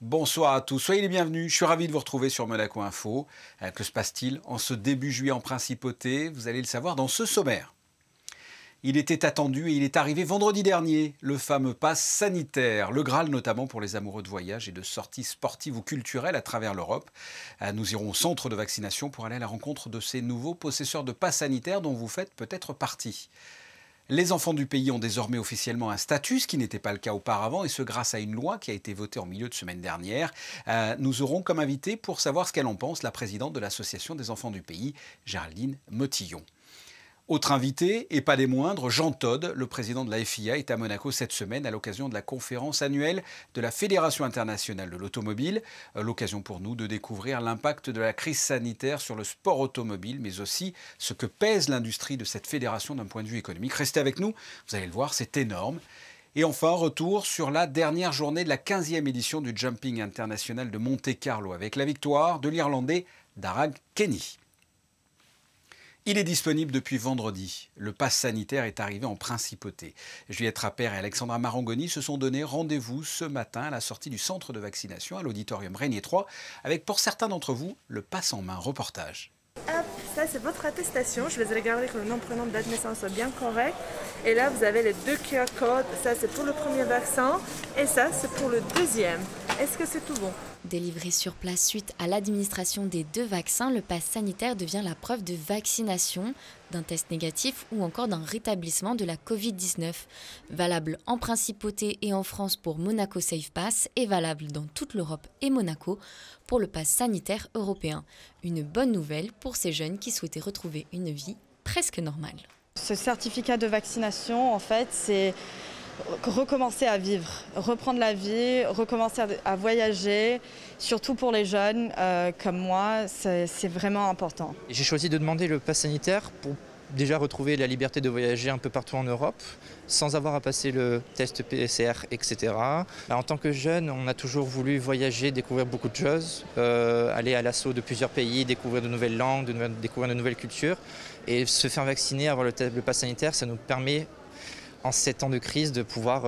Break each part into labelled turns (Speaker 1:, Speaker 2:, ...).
Speaker 1: Bonsoir à tous, soyez les bienvenus. Je suis ravi de vous retrouver sur Monaco Info. Que se passe-t-il en ce début juillet en Principauté? Vous allez le savoir dans ce sommaire. Il était attendu et il est arrivé vendredi dernier, le fameux pass sanitaire, le Graal notamment pour les amoureux de voyage et de sorties sportives ou culturelles à travers l'Europe. Nous irons au centre de vaccination pour aller à la rencontre de ces nouveaux possesseurs de pass sanitaires dont vous faites peut-être partie. Les enfants du pays ont désormais officiellement un statut, ce qui n'était pas le cas auparavant, et ce grâce à une loi qui a été votée en milieu de semaine dernière. Nous aurons comme invité, pour savoir ce qu'elle en pense, la présidente de l'Association des enfants du pays, Géraldine Motillon. Autre invité, et pas des moindres, Jean Todt, le président de la FIA, est à Monaco cette semaine à l'occasion de la conférence annuelle de la Fédération internationale de l'automobile. L'occasion pour nous de découvrir l'impact de la crise sanitaire sur le sport automobile, mais aussi ce que pèse l'industrie de cette fédération d'un point de vue économique. Restez avec nous, vous allez le voir, c'est énorme. Et enfin, retour sur la dernière journée de la 15e édition du Jumping International de Monte-Carlo, avec la victoire de l'Irlandais Darragh Kenny. Il est disponible depuis vendredi. Le pass sanitaire est arrivé en Principauté. Juliette Rapert et Alexandra Marangoni se sont donné rendez-vous ce matin à la sortie du centre de vaccination à l'auditorium Régnier 3, avec pour certains d'entre vous le pass en main. Reportage.
Speaker 2: Hop, ça c'est votre attestation. Je vais regarder que le nom, prénom, date de naissance soit bien correct. Et là vous avez les deux QR codes. Ça c'est pour le premier vaccin et ça c'est pour le deuxième. Est-ce que c'est tout bon?
Speaker 3: Délivré sur place suite à l'administration des deux vaccins, le pass sanitaire devient la preuve de vaccination, d'un test négatif ou encore d'un rétablissement de la Covid-19. Valable en Principauté et en France pour Monaco Safe Pass et valable dans toute l'Europe et Monaco pour le pass sanitaire européen. Une bonne nouvelle pour ces jeunes qui souhaitaient retrouver une vie presque normale.
Speaker 4: Ce certificat de vaccination, en fait, c'est recommencer à vivre, reprendre la vie, recommencer à voyager, surtout pour les jeunes comme moi, c'est vraiment important.
Speaker 5: J'ai choisi de demander le pass sanitaire pour déjà retrouver la liberté de voyager un peu partout en Europe, sans avoir à passer le test PCR, etc. En tant que jeune, on a toujours voulu voyager, découvrir beaucoup de choses, aller à l'assaut de plusieurs pays, découvrir de nouvelles langues, découvrir de nouvelles cultures. Et se faire vacciner, avoir le pass sanitaire, ça nous permet, en ces temps de crise, de pouvoir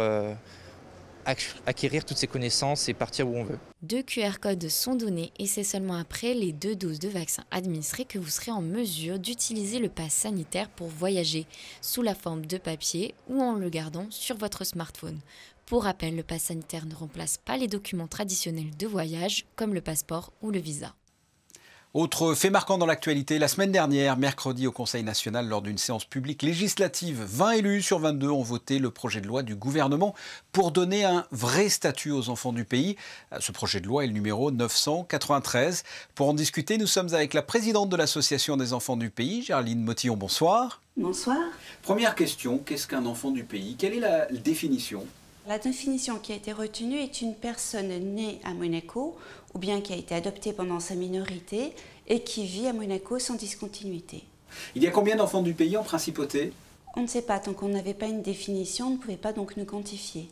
Speaker 5: acquérir toutes ces connaissances et partir où on veut.
Speaker 3: 2 QR codes sont donnés et c'est seulement après les 2 doses de vaccin administrées que vous serez en mesure d'utiliser le pass sanitaire pour voyager sous la forme de papier ou en le gardant sur votre smartphone. Pour rappel, le pass sanitaire ne remplace pas les documents traditionnels de voyage comme le passeport ou le visa.
Speaker 1: Autre fait marquant dans l'actualité, la semaine dernière, mercredi au Conseil national, lors d'une séance publique législative, 20 élus sur 22 ont voté le projet de loi du gouvernement pour donner un vrai statut aux enfants du pays. Ce projet de loi est le numéro 993. Pour en discuter, nous sommes avec la présidente de l'Association des enfants du pays, Géraldine Motillon. Bonsoir.
Speaker 6: Bonsoir.
Speaker 1: Première question, qu'est-ce qu'un enfant du pays? Quelle est la définition?
Speaker 6: La définition qui a été retenue est une personne née à Monaco ou bien qui a été adoptée pendant sa minorité et qui vit à Monaco sans discontinuité.
Speaker 1: Il y a combien d'enfants du pays en Principauté?
Speaker 6: On ne sait pas, tant qu'on n'avait pas une définition, on ne pouvait pas donc nous quantifier.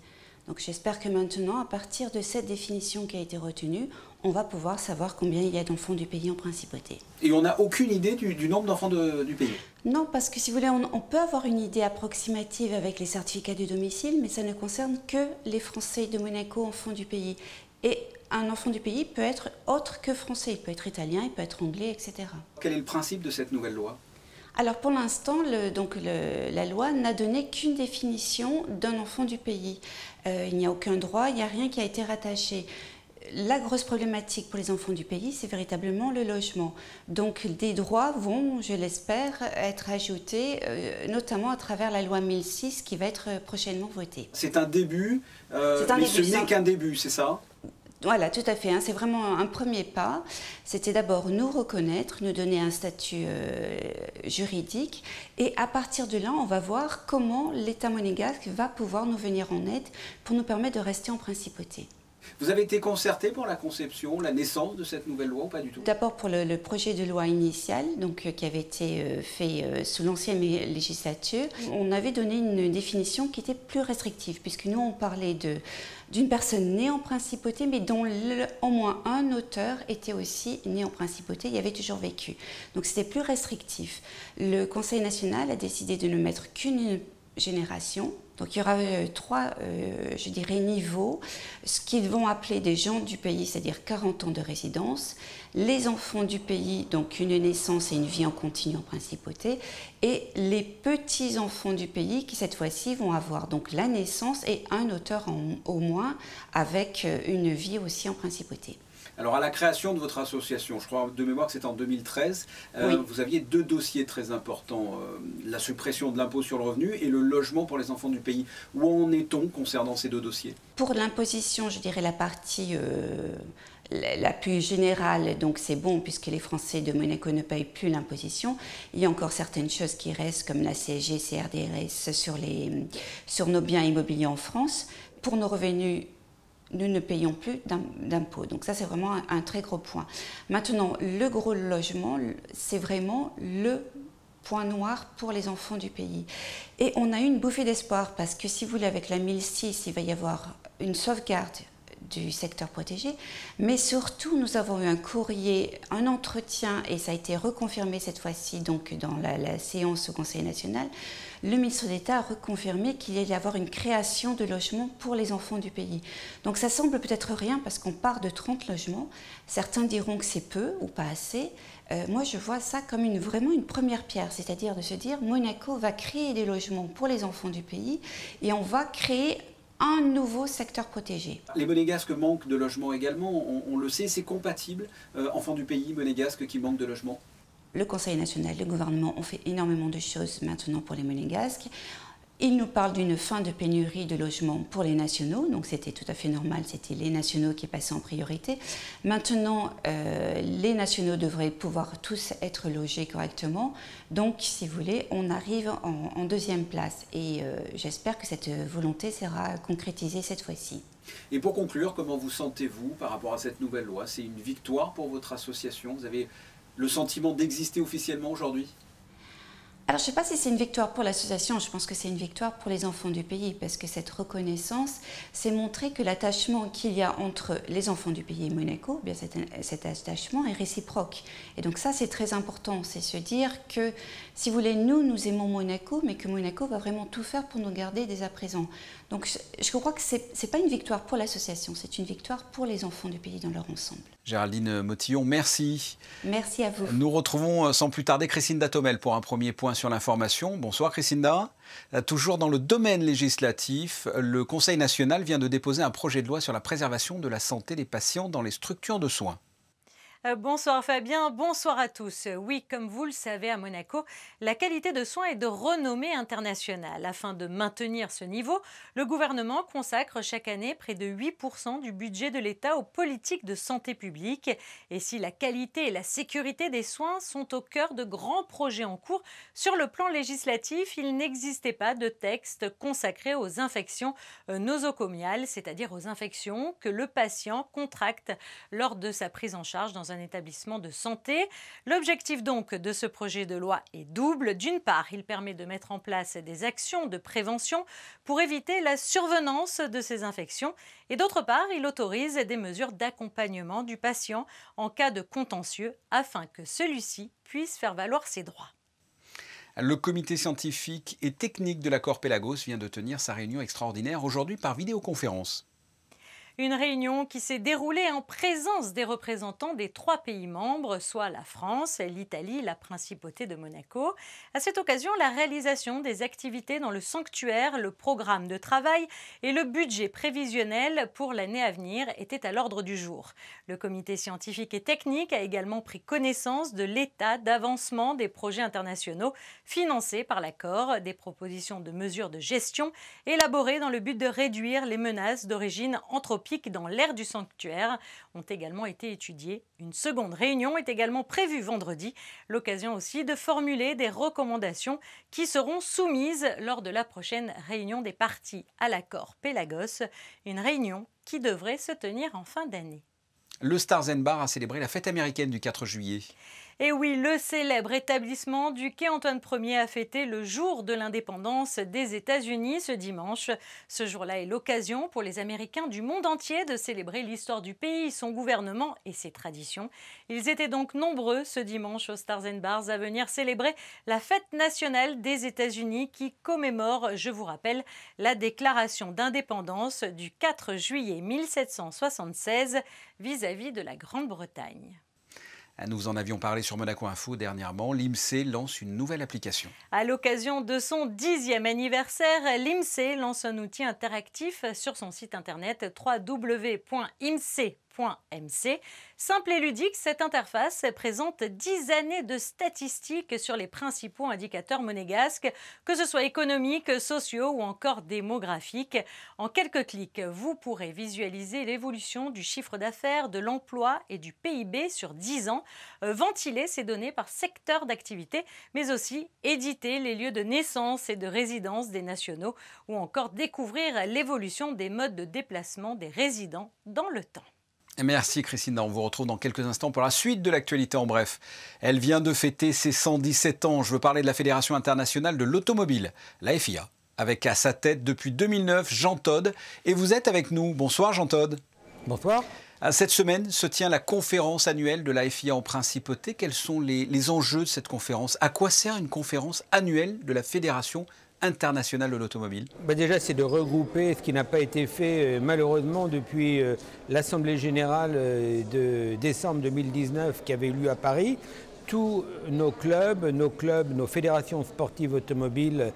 Speaker 6: Donc j'espère que maintenant, à partir de cette définition qui a été retenue, on va pouvoir savoir combien il y a d'enfants du pays en Principauté.
Speaker 1: Et on n'a aucune idée du nombre d'enfants du pays?
Speaker 6: Non, parce que si vous voulez, on peut avoir une idée approximative avec les certificats de domicile, mais ça ne concerne que les Français de Monaco, enfants du pays. Et un enfant du pays peut être autre que français, il peut être italien, il peut être anglais, etc.
Speaker 1: Quel est le principe de cette nouvelle loi?
Speaker 6: Alors pour l'instant, la loi n'a donné qu'une définition d'un enfant du pays. Il n'y a aucun droit, il n'y a rien qui a été rattaché. La grosse problématique pour les enfants du pays, c'est véritablement le logement. Donc des droits vont, je l'espère, être ajoutés, notamment à travers la loi 1006 qui va être prochainement votée.
Speaker 1: C'est un début, mais ce n'est qu'un début, c'est ça?
Speaker 6: Voilà, tout à fait. C'est vraiment un premier pas. C'était d'abord nous reconnaître, nous donner un statut juridique. Et à partir de là, on va voir comment l'État monégasque va pouvoir nous venir en aide pour nous permettre de rester en principauté.
Speaker 1: Vous avez été concerté pour la conception, la naissance de cette nouvelle loi ou pas du tout?
Speaker 6: D'abord pour le projet de loi initial, qui avait été fait sous l'ancienne législature, on avait donné une définition qui était plus restrictive, puisque nous on parlait d'une personne née en principauté, mais dont au moins un auteur était aussi né en principauté, il avait toujours vécu. Donc c'était plus restrictif. Le Conseil national a décidé de ne mettre qu'une génération, Donc il y aura trois, je dirais, niveaux. Ce qu'ils vont appeler des gens du pays, c'est-à-dire 40 ans de résidence, les enfants du pays, donc une naissance et une vie en continu en principauté, et les petits-enfants du pays qui cette fois-ci vont avoir donc la naissance et un auteur au moins avec une vie aussi en principauté.
Speaker 1: Alors à la création de votre association, je crois de mémoire que c'était en 2013,
Speaker 6: Oui.
Speaker 1: vous aviez deux dossiers très importants, la suppression de l'impôt sur le revenu et le logement pour les enfants du pays. Où en est-on concernant ces deux dossiers?
Speaker 6: Pour l'imposition, je dirais la partie la plus générale, donc c'est bon puisque les Français de Monaco ne payent plus l'imposition. Il y a encore certaines choses qui restent comme la CSG, CRDS sur nos biens immobiliers en France. Pour nos revenus, nous ne payons plus d'impôts. Donc ça, c'est vraiment un très gros point. Maintenant, le gros logement, c'est vraiment le point noir pour les enfants du pays. Et on a eu une bouffée d'espoir parce que si vous voulez, avec la 1006, il va y avoir une sauvegarde du secteur protégé, mais surtout nous avons eu un courrier, un entretien, et ça a été reconfirmé cette fois-ci donc dans la séance au Conseil national. Le ministre d'État a reconfirmé qu'il allait y avoir une création de logements pour les enfants du pays. Donc ça semble peut-être rien parce qu'on part de 30 logements. Certains diront que c'est peu ou pas assez. Moi, je vois ça comme vraiment une première pierre, c'est-à-dire de se dire Monaco va créer des logements pour les enfants du pays et on va créer un nouveau secteur protégé.
Speaker 1: Les Monégasques manquent de logement également, on le sait, c'est compatible, enfants du pays monégasques qui manquent de logement?
Speaker 6: Le Conseil national, le gouvernement ont fait énormément de choses maintenant pour les Monégasques. Ils nous parlent d'une fin de pénurie de logements pour les nationaux, donc c'était tout à fait normal, c'était les nationaux qui passaient en priorité. Maintenant, les nationaux devraient pouvoir tous être logés correctement, donc si vous voulez, on arrive en deuxième place et j'espère que cette volonté sera concrétisée cette fois-ci.
Speaker 1: Et pour conclure, comment vous sentez-vous par rapport à cette nouvelle loi? C'est une victoire pour votre association? Vous avez le sentiment d'exister officiellement aujourd'hui?
Speaker 6: Alors, je ne sais pas si c'est une victoire pour l'association, je pense que c'est une victoire pour les enfants du pays, parce que cette reconnaissance, c'est montrer que l'attachement qu'il y a entre les enfants du pays et Monaco, bien cet attachement est réciproque. Et donc ça, c'est très important, c'est se dire que, si vous voulez, nous aimons Monaco, mais que Monaco va vraiment tout faire pour nous garder dès à présent. Donc je crois que ce n'est pas une victoire pour l'association, c'est une victoire pour les enfants du pays dans leur ensemble.
Speaker 1: Géraldine Motillon, merci.
Speaker 6: Merci à vous.
Speaker 1: Nous retrouvons sans plus tarder Christine Datomel pour un premier point sur l'information. Bonsoir Christine. Toujours dans le domaine législatif, le Conseil national vient de déposer un projet de loi sur la préservation de la santé des patients dans les structures de soins.
Speaker 7: Bonsoir Fabien, bonsoir à tous. Oui, comme vous le savez, à Monaco, la qualité de soins est de renommée internationale. Afin de maintenir ce niveau, le gouvernement consacre chaque année près de 8% du budget de l'État aux politiques de santé publique. Et si la qualité et la sécurité des soins sont au cœur de grands projets en cours, sur le plan législatif, il n'existait pas de texte consacré aux infections nosocomiales, c'est-à-dire aux infections que le patient contracte lors de sa prise en charge dans un établissement de santé. L'objectif donc de ce projet de loi est double. D'une part, il permet de mettre en place des actions de prévention pour éviter la survenance de ces infections et d'autre part, il autorise des mesures d'accompagnement du patient en cas de contentieux afin que celui-ci puisse faire valoir ses droits.
Speaker 1: Le comité scientifique et technique de l'accord Pélagos vient de tenir sa réunion extraordinaire aujourd'hui par vidéoconférence.
Speaker 7: Une réunion qui s'est déroulée en présence des représentants des 3 pays membres, soit la France, l'Italie, la Principauté de Monaco. À cette occasion, la réalisation des activités dans le sanctuaire, le programme de travail et le budget prévisionnel pour l'année à venir étaient à l'ordre du jour. Le comité scientifique et technique a également pris connaissance de l'état d'avancement des projets internationaux financés par l'accord, des propositions de mesures de gestion élaborées dans le but de réduire les menaces d'origine anthropique dans l'aire du sanctuaire ont également été étudiées. Une seconde réunion est également prévue vendredi, l'occasion aussi de formuler des recommandations qui seront soumises lors de la prochaine réunion des parties à l'accord Pélagos, une réunion qui devrait se tenir en fin d'année.
Speaker 1: Le Stars & Bars a célébré la fête américaine du 4 juillet.
Speaker 7: Et oui, le célèbre établissement du quai Antoine Ier a fêté le jour de l'indépendance des États-Unis ce dimanche. Ce jour-là est l'occasion pour les Américains du monde entier de célébrer l'histoire du pays, son gouvernement et ses traditions. Ils étaient donc nombreux ce dimanche au Stars & Bars à venir célébrer la fête nationale des États-Unis qui commémore, je vous rappelle, la déclaration d'indépendance du 4 juillet 1776 vis-à-vis de la Grande-Bretagne.
Speaker 1: Nous en avions parlé sur Monaco Info dernièrement. L'IMSEE lance une nouvelle application.
Speaker 7: À l'occasion de son 10e anniversaire, l'IMSEE lance un outil interactif sur son site internet www.imsee.mc. Simple et ludique, cette interface présente 10 années de statistiques sur les principaux indicateurs monégasques, que ce soit économiques, sociaux ou encore démographiques. En quelques clics, vous pourrez visualiser l'évolution du chiffre d'affaires, de l'emploi et du PIB sur 10 ans, ventiler ces données par secteur d'activité, mais aussi éditer les lieux de naissance et de résidence des nationaux ou encore découvrir l'évolution des modes de déplacement des résidents dans le temps.
Speaker 1: Merci Christine, on vous retrouve dans quelques instants pour la suite de l'actualité en bref. Elle vient de fêter ses 117 ans. Je veux parler de la Fédération internationale de l'automobile, la FIA, avec à sa tête depuis 2009 Jean Todt. Et vous êtes avec nous. Bonsoir Jean Todt.
Speaker 8: Bonsoir.
Speaker 1: Cette semaine se tient la conférence annuelle de la FIA en Principauté. Quels sont les enjeux de cette conférence? À quoi sert une conférence annuelle de la Fédération internationale de l'automobile?
Speaker 8: Déjà, c'est de regrouper ce qui n'a pas été fait malheureusement depuis l'Assemblée générale de décembre 2019 qui avait eu lieu à Paris. Tous nos clubs, nos fédérations sportives automobiles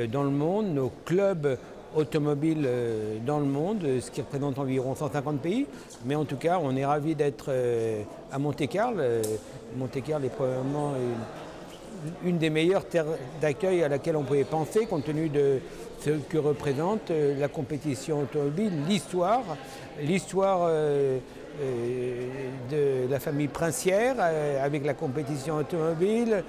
Speaker 8: dans le monde, nos clubs automobiles dans le monde, ce qui représente environ 150 pays. Mais en tout cas, on est ravis d'être à Monte-Carlo. Monte-Carlo est probablement une des meilleures terres d'accueil à laquelle on pouvait penser, compte tenu de ce que représente la compétition automobile, l'histoire de la famille princière avec la compétition automobile,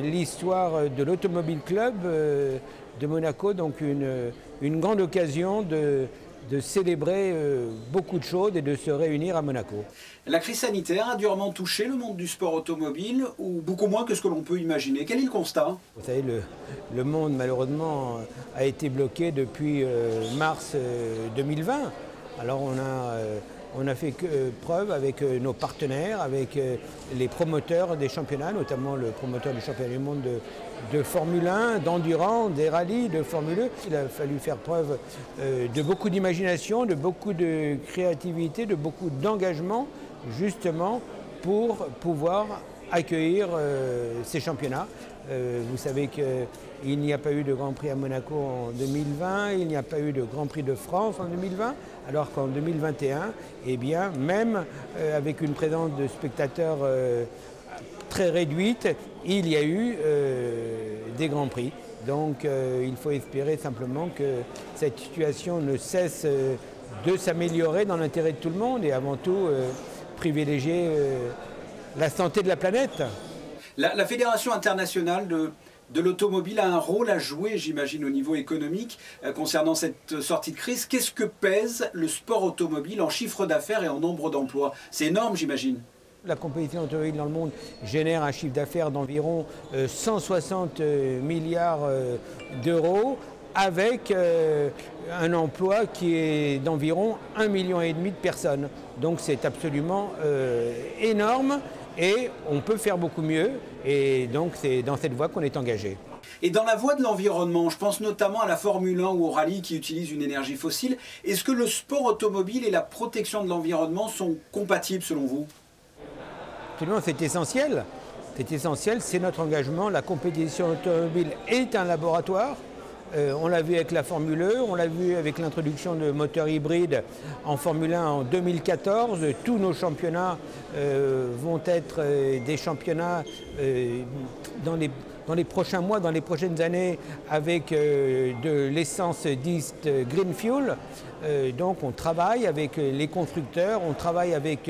Speaker 8: l'histoire de l'Automobile Club de Monaco, donc une grande occasion de célébrer beaucoup de choses et de se réunir à Monaco.
Speaker 1: La crise sanitaire a durement touché le monde du sport automobile, ou beaucoup moins que ce que l'on peut imaginer. Quel est le constat?
Speaker 8: Vous savez, le monde malheureusement a été bloqué depuis mars 2020. Alors on a fait preuve avec nos partenaires, avec les promoteurs des championnats, notamment le promoteur du championnat du monde de Formule 1, d'endurance, des rallyes, de Formule 1. Il a fallu faire preuve de beaucoup d'imagination, de beaucoup de créativité, de beaucoup d'engagement, justement pour pouvoir accueillir ces championnats. Vous savez qu'il n'y a pas eu de Grand Prix à Monaco en 2020, il n'y a pas eu de Grand Prix de France en 2020, alors qu'en 2021, eh bien, même avec une présence de spectateurs très réduite, il y a eu des Grands Prix. Donc il faut espérer simplement que cette situation ne cesse de s'améliorer dans l'intérêt de tout le monde et avant tout privilégier la santé de la planète.
Speaker 1: La Fédération internationale de l'automobile a un rôle à jouer, j'imagine, au niveau économique concernant cette sortie de crise. Qu'est-ce que pèse le sport automobile en chiffre d'affaires et en nombre d'emplois? C'est énorme, j'imagine.
Speaker 8: La compétition automobile dans le monde génère un chiffre d'affaires d'environ 160 milliards d'euros avec un emploi qui est d'environ 1,5 million de personnes. Donc c'est absolument énorme. Et on peut faire beaucoup mieux, et donc c'est dans cette voie qu'on est engagé.
Speaker 1: Et dans la voie de l'environnement, je pense notamment à la Formule 1 ou au rallye qui utilisent une énergie fossile. Est-ce que le sport automobile et la protection de l'environnement sont compatibles selon vous?
Speaker 8: Absolument, c'est essentiel. C'est essentiel, c'est notre engagement. La compétition automobile est un laboratoire. On l'a vu avec la Formule 1, on l'a vu avec l'introduction de moteurs hybrides en Formule 1 en 2014. Tous nos championnats vont être des championnats dans les prochains mois, dans les prochaines années, avec de l'essence dite Green Fuel. Donc on travaille avec les constructeurs, on travaille avec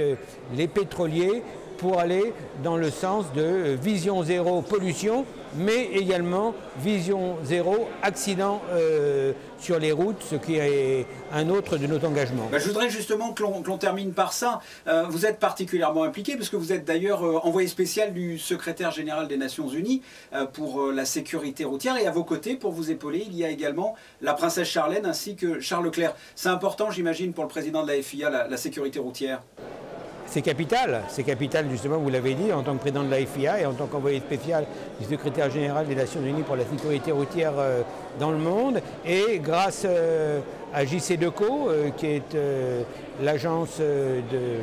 Speaker 8: les pétroliers pour aller dans le sens de vision zéro pollution, mais également vision zéro accident sur les routes, ce qui est un autre de nos engagements.
Speaker 1: Je voudrais justement que l'on termine par ça. Vous êtes particulièrement impliqué, parce que vous êtes d'ailleurs envoyé spécial du secrétaire général des Nations Unies pour la sécurité routière, et à vos côtés, pour vous épauler, il y a également la princesse Charlène ainsi que Charles Leclerc. C'est important, j'imagine, pour le président de la FIA, la sécurité routière.
Speaker 8: C'est capital justement, vous l'avez dit, en tant que président de la FIA et en tant qu'envoyé spécial du secrétaire général des Nations Unies pour la sécurité routière dans le monde. Et grâce à JC-Deco, qui est l'agence de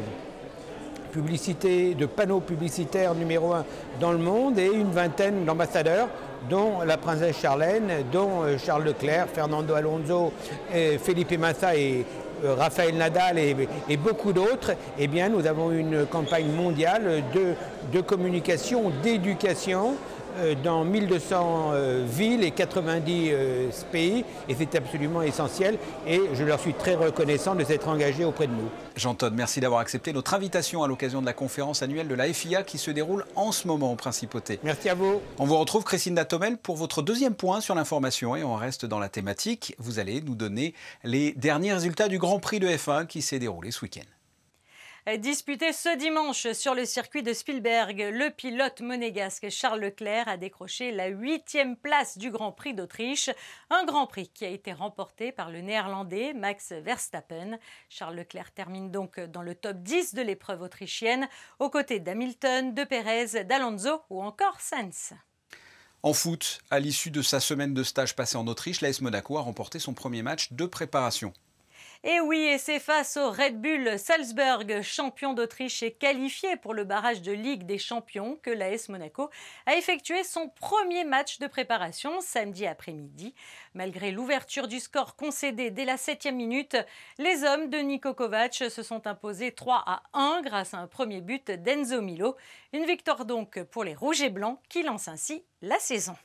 Speaker 8: publicité, de panneaux publicitaires numéro 1 dans le monde, et une vingtaine d'ambassadeurs, dont la princesse Charlène, dont Charles Leclerc, Fernando Alonso, Felipe Massa et Rafael Nadal et beaucoup d'autres, eh bien, nous avons une campagne mondiale de communication, d'éducation dans 1200 villes et 90 pays, et c'est absolument essentiel, et je leur suis très reconnaissant de s'être engagés auprès de nous.
Speaker 1: Jean Todt, merci d'avoir accepté notre invitation à l'occasion de la conférence annuelle de la FIA qui se déroule en ce moment en Principauté.
Speaker 8: Merci à vous.
Speaker 1: On vous retrouve, Christine Datomel, pour votre deuxième point sur l'information, et on reste dans la thématique. Vous allez nous donner les derniers résultats du Grand Prix de F1 qui s'est déroulé ce week-end.
Speaker 7: Disputé ce dimanche sur le circuit de Spielberg, le pilote monégasque Charles Leclerc a décroché la 8e place du Grand Prix d'Autriche. Un Grand Prix qui a été remporté par le néerlandais Max Verstappen. Charles Leclerc termine donc dans le top 10 de l'épreuve autrichienne, aux côtés d'Hamilton, de Pérez, d'Alonso ou encore Sainz.
Speaker 1: En foot, à l'issue de sa semaine de stage passée en Autriche, l'AS Monaco a remporté son premier match de préparation.
Speaker 7: Et oui, et c'est face au Red Bull Salzburg, champion d'Autriche et qualifié pour le barrage de Ligue des Champions, que l'AS Monaco a effectué son premier match de préparation samedi après-midi. Malgré l'ouverture du score concédé dès la 7e minute, les hommes de Niko Kovac se sont imposés 3-1 grâce à un premier but d'Enzo Milo. Une victoire donc pour les Rouges et Blancs qui lancent ainsi la saison.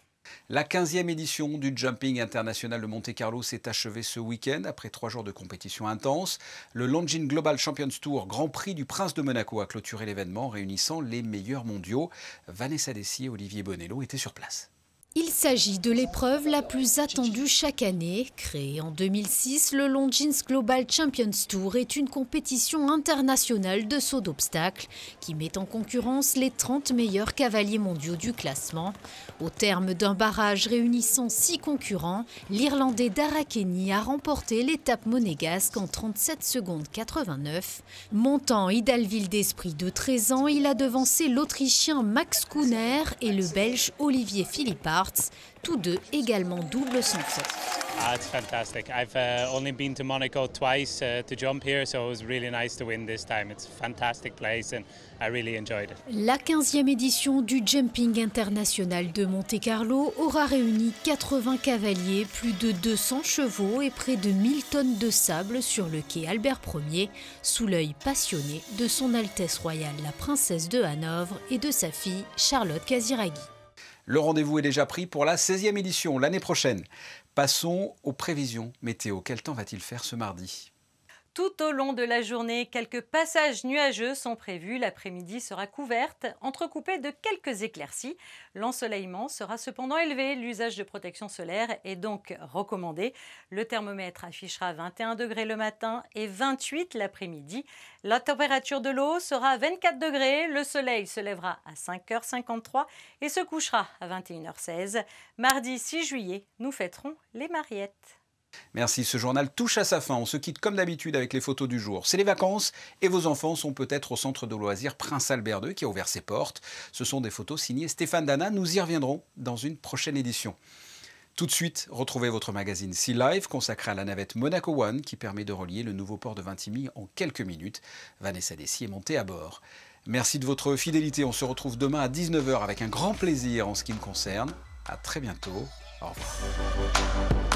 Speaker 1: La 15e édition du Jumping International de Monte-Carlo s'est achevée ce week-end après 3 jours de compétition intense. Le Longines Global Champions Tour, Grand Prix du Prince de Monaco, a clôturé l'événement réunissant les meilleurs mondiaux. Vanessa Dessy et Olivier Bonello étaient sur place.
Speaker 9: Il s'agit de l'épreuve la plus attendue chaque année. Créée en 2006, le Longines Global Champions Tour est une compétition internationale de saut d'obstacles qui met en concurrence les 30 meilleurs cavaliers mondiaux du classement. Au terme d'un barrage réunissant 6 concurrents, l'Irlandais Dara Kenny a remporté l'étape monégasque en 37 secondes 89. Montant idalville d'esprit de 13 ans, il a devancé l'Autrichien Max Kuhner et le Belge Olivier Philippart, tous deux également double sans faute.
Speaker 10: It's fantastic. I've only been to Monaco twice to jump here, so it was really nice to win this time. It's a fantastic place and I really enjoyed it.
Speaker 9: La 15e édition du Jumping International de Monte-Carlo aura réuni 80 cavaliers, plus de 200 chevaux et près de 1000 tonnes de sable sur le quai Albert Ier, sous l'œil passionné de son Altesse Royale la Princesse de Hanovre et de sa fille Charlotte Casiraghi.
Speaker 1: Le rendez-vous est déjà pris pour la 16e édition l'année prochaine. Passons aux prévisions météo. Quel temps va-t-il faire ce mardi ?
Speaker 7: Tout au long de la journée, quelques passages nuageux sont prévus. L'après-midi sera couverte, entrecoupée de quelques éclaircies. L'ensoleillement sera cependant élevé. L'usage de protection solaire est donc recommandé. Le thermomètre affichera 21 degrés le matin et 28 l'après-midi. La température de l'eau sera à 24 degrés. Le soleil se lèvera à 5h53 et se couchera à 21h16. Mardi 6 juillet, nous fêterons les Mariettes.
Speaker 1: Merci, ce journal touche à sa fin. On se quitte comme d'habitude avec les photos du jour. C'est les vacances et vos enfants sont peut-être au centre de loisirs Prince Albert II qui a ouvert ses portes. Ce sont des photos signées Stéphane Dana. Nous y reviendrons dans une prochaine édition. Tout de suite, retrouvez votre magazine Sea Live consacré à la navette Monaco One qui permet de relier le nouveau port de Vintimille en quelques minutes. Vanessa Dessy est montée à bord. Merci de votre fidélité. On se retrouve demain à 19h avec un grand plaisir en ce qui me concerne. À très bientôt. Au revoir.